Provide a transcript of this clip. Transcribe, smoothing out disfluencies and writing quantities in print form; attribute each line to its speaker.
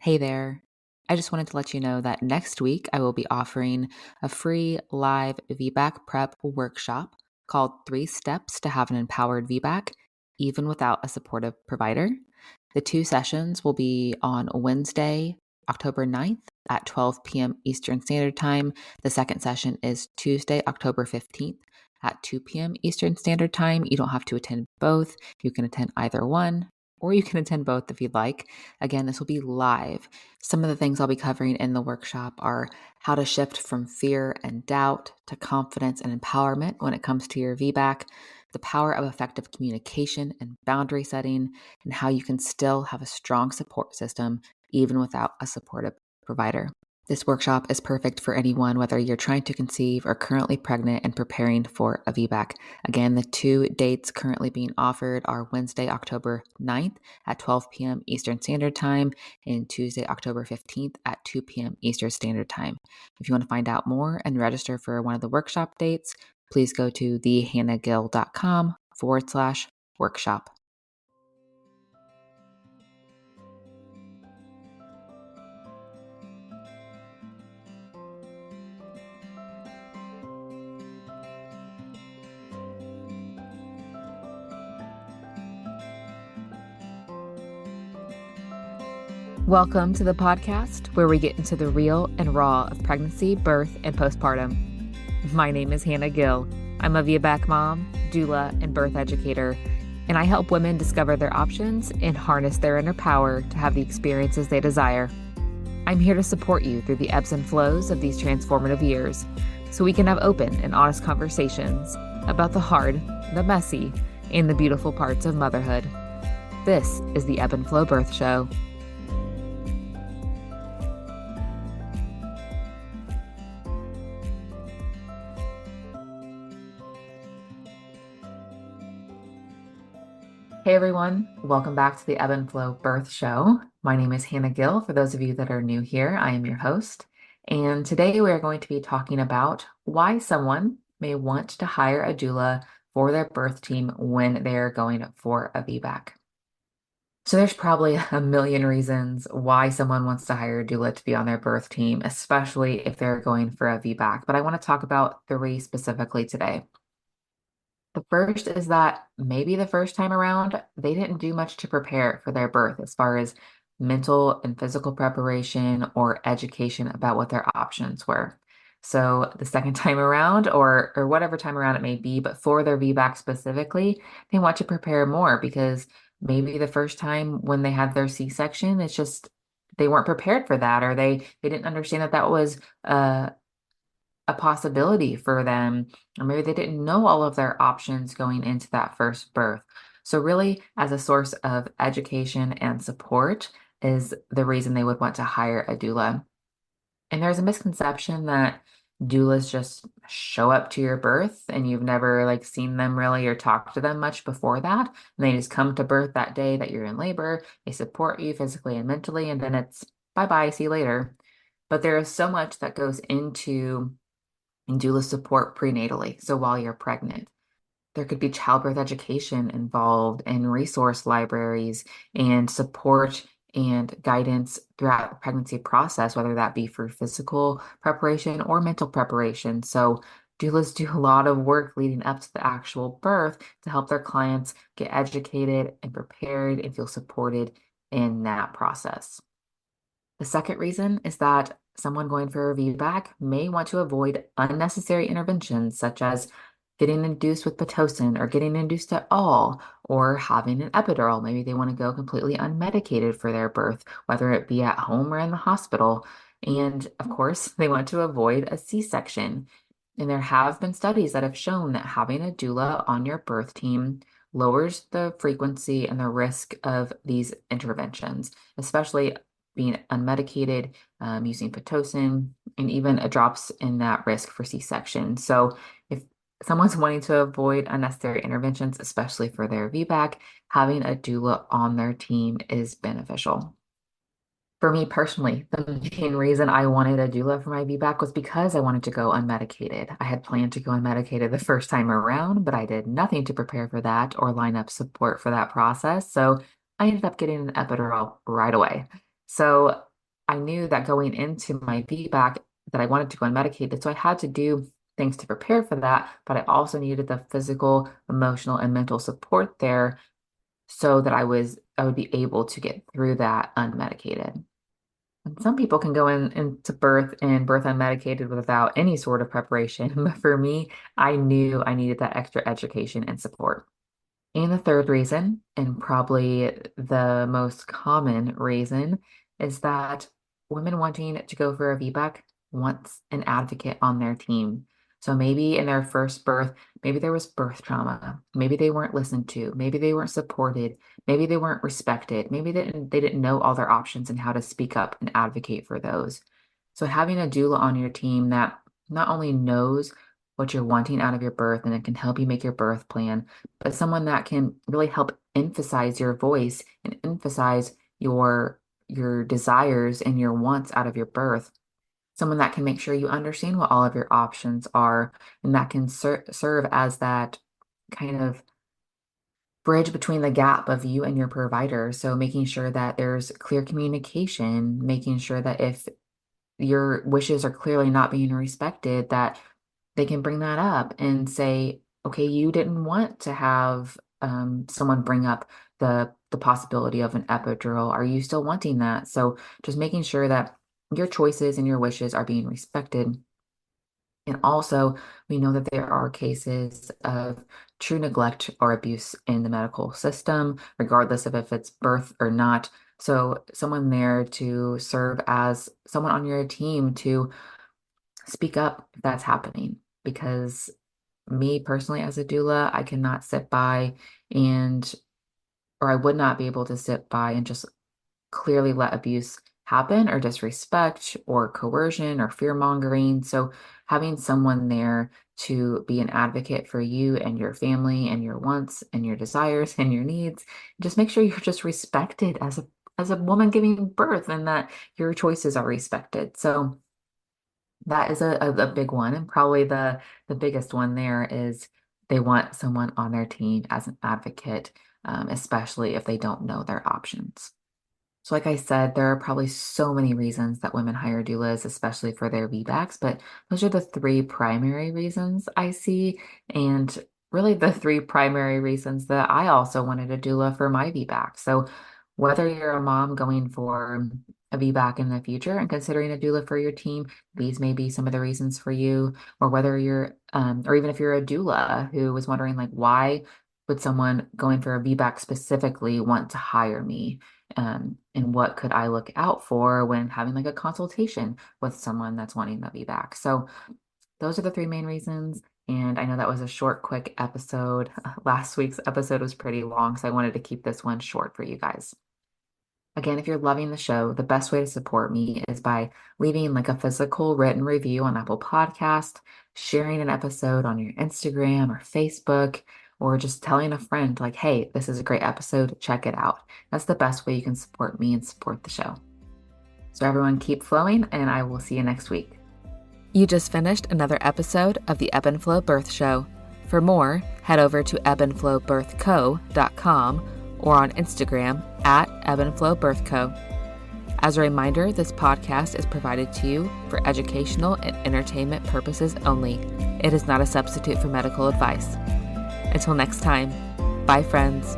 Speaker 1: Hey there. I just wanted to let you know that next week I will be offering a free live VBAC prep workshop called 3 Steps to Have an Empowered VBAC, even without a supportive provider. The 2 sessions will be on Wednesday, October 9th at 12 p.m. Eastern Standard Time. The second session is Tuesday, October 15th at 2 p.m. Eastern Standard Time. You don't have to attend both. You can attend either one, or you can attend both if you'd like. Again, this will be live. Some of the things I'll be covering in the workshop are how to shift from fear and doubt to confidence and empowerment when it comes to your VBAC, the power of effective communication and boundary setting, and how you can still have a strong support system even without a supportive provider. This workshop is perfect for anyone, whether you're trying to conceive or currently pregnant and preparing for a VBAC. Again, the 2 dates currently being offered are Wednesday, October 9th at 12 p.m. Eastern Standard Time and Tuesday, October 15th at 2 p.m. Eastern Standard Time. If you want to find out more and register for one of the workshop dates, please go to thehannahgill.com/workshop. Welcome to the podcast where we get into the real and raw of pregnancy, birth, and postpartum. My name is Hannah Gill. I'm a VBAC mom, doula, and birth educator, and I help women discover their options and harness their inner power to have the experiences they desire. I'm here to support you through the ebbs and flows of these transformative years so we can have open and honest conversations about the hard, the messy, and the beautiful parts of motherhood. This is the Ebb and Flow Birth Show. Hey everyone, welcome back to the Ebb and Flow Birth Show. My name is Hannah Gill. For those of you that are new here, I am your host. And today we are going to be talking about why someone may want to hire a doula for their birth team when they're going for a VBAC. So there's probably a million reasons why someone wants to hire a doula to be on their birth team, especially if they're going for a VBAC. But I want to talk about 3 specifically today. The first is that maybe the first time around, they didn't do much to prepare for their birth as far as mental and physical preparation or education about what their options were. So the second time around, or whatever time around it may be, but for their VBAC specifically, they want to prepare more because maybe the first time when they had their C-section, it's just they weren't prepared for that, or they didn't understand that that was a possibility for them, or maybe they didn't know all of their options going into that first birth. So really, as a source of education and support is the reason they would want to hire a doula. And there's a misconception that doulas just show up to your birth and you've never seen them really or talked to them much before that. And they just come to birth that day that you're in labor. They support you physically and mentally, and then it's bye-bye, see you later. But there is so much that goes into and doula support prenatally. So while you're pregnant, there could be childbirth education involved and resource libraries and support and guidance throughout the pregnancy process, whether that be for physical preparation or mental preparation. So doulas do a lot of work leading up to the actual birth to help their clients get educated and prepared and feel supported in that process. The second reason is that someone going for a VBAC may want to avoid unnecessary interventions, such as getting induced with Pitocin or getting induced at all, or having an epidural. Maybe they want to go completely unmedicated for their birth, whether it be at home or in the hospital. And of course, they want to avoid a C-section. And there have been studies that have shown that having a doula on your birth team lowers the frequency and the risk of these interventions, especially being unmedicated, using Pitocin, and even drops in that risk for C-section. So if someone's wanting to avoid unnecessary interventions, especially for their VBAC, having a doula on their team is beneficial. For me personally, the main reason I wanted a doula for my VBAC was because I wanted to go unmedicated. I had planned to go unmedicated the first time around, but I did nothing to prepare for that or line up support for that process. So I ended up getting an epidural right away. So I knew that going into my VBAC that I wanted to go unmedicated. So I had to do things to prepare for that, but I also needed the physical, emotional, and mental support there so that I would be able to get through that unmedicated. And some people can go into birth and birth unmedicated without any sort of preparation. But for me, I knew I needed that extra education and support. And the third reason, and probably the most common reason, is that women wanting to go for a VBAC wants an advocate on their team. So maybe in their first birth, maybe there was birth trauma. Maybe they weren't listened to. Maybe they weren't supported. Maybe they weren't respected. Maybe they didn't know all their options and how to speak up and advocate for those. So having a doula on your team that not only knows what you're wanting out of your birth and it can help you make your birth plan, but someone that can really help emphasize your voice and emphasize your desires and your wants out of your birth. Someone that can make sure you understand what all of your options are and that can serve as that kind of bridge between the gap of you and your provider. So making sure that there's clear communication, making sure that if your wishes are clearly not being respected, that they can bring that up and say, okay, you didn't want to have someone bring up the possibility of an epidural. Are you still wanting that? So just making sure that your choices and your wishes are being respected. And also, we know that there are cases of true neglect or abuse in the medical system, regardless of if it's birth or not. So someone there to serve as someone on your team to speak up if that's happening. Because me personally, as a doula, I cannot sit by and, or I would not be able to sit by and just clearly let abuse happen or disrespect or coercion or fear mongering. So having someone there to be an advocate for you and your family and your wants and your desires and your needs, just make sure you're just respected as a woman giving birth and that your choices are respected. So that is a big one. And probably the biggest one there is they want someone on their team as an advocate, especially if they don't know their options. So like I said, there are probably so many reasons that women hire doulas, especially for their VBACs, but those are the three primary reasons I see. And really the three primary reasons that I also wanted a doula for my VBAC. So whether you're a mom going for a VBAC in the future and considering a doula for your team, these may be some of the reasons for you, or whether you're, or even if you're a doula who was wondering like, why would someone going for a VBAC specifically want to hire me? And what could I look out for when having like a consultation with someone that's wanting the VBAC? So those are the three main reasons. And I know that was a short, quick episode. Last week's episode was pretty long, so I wanted to keep this one short for you guys. Again, if you're loving the show, the best way to support me is by leaving like a physical written review on Apple Podcast, sharing an episode on your Instagram or Facebook, or just telling a friend like, hey, this is a great episode, check it out. That's the best way you can support me and support the show. So everyone keep flowing, and I will see you next week. You just finished another episode of the Ebb and Flow Birth Show. For more, head over to ebbandflowbirthco.com or on Instagram at ebbandflowbirthco. As a reminder, this podcast is provided to you for educational and entertainment purposes only. It is not a substitute for medical advice. Until next time, bye friends.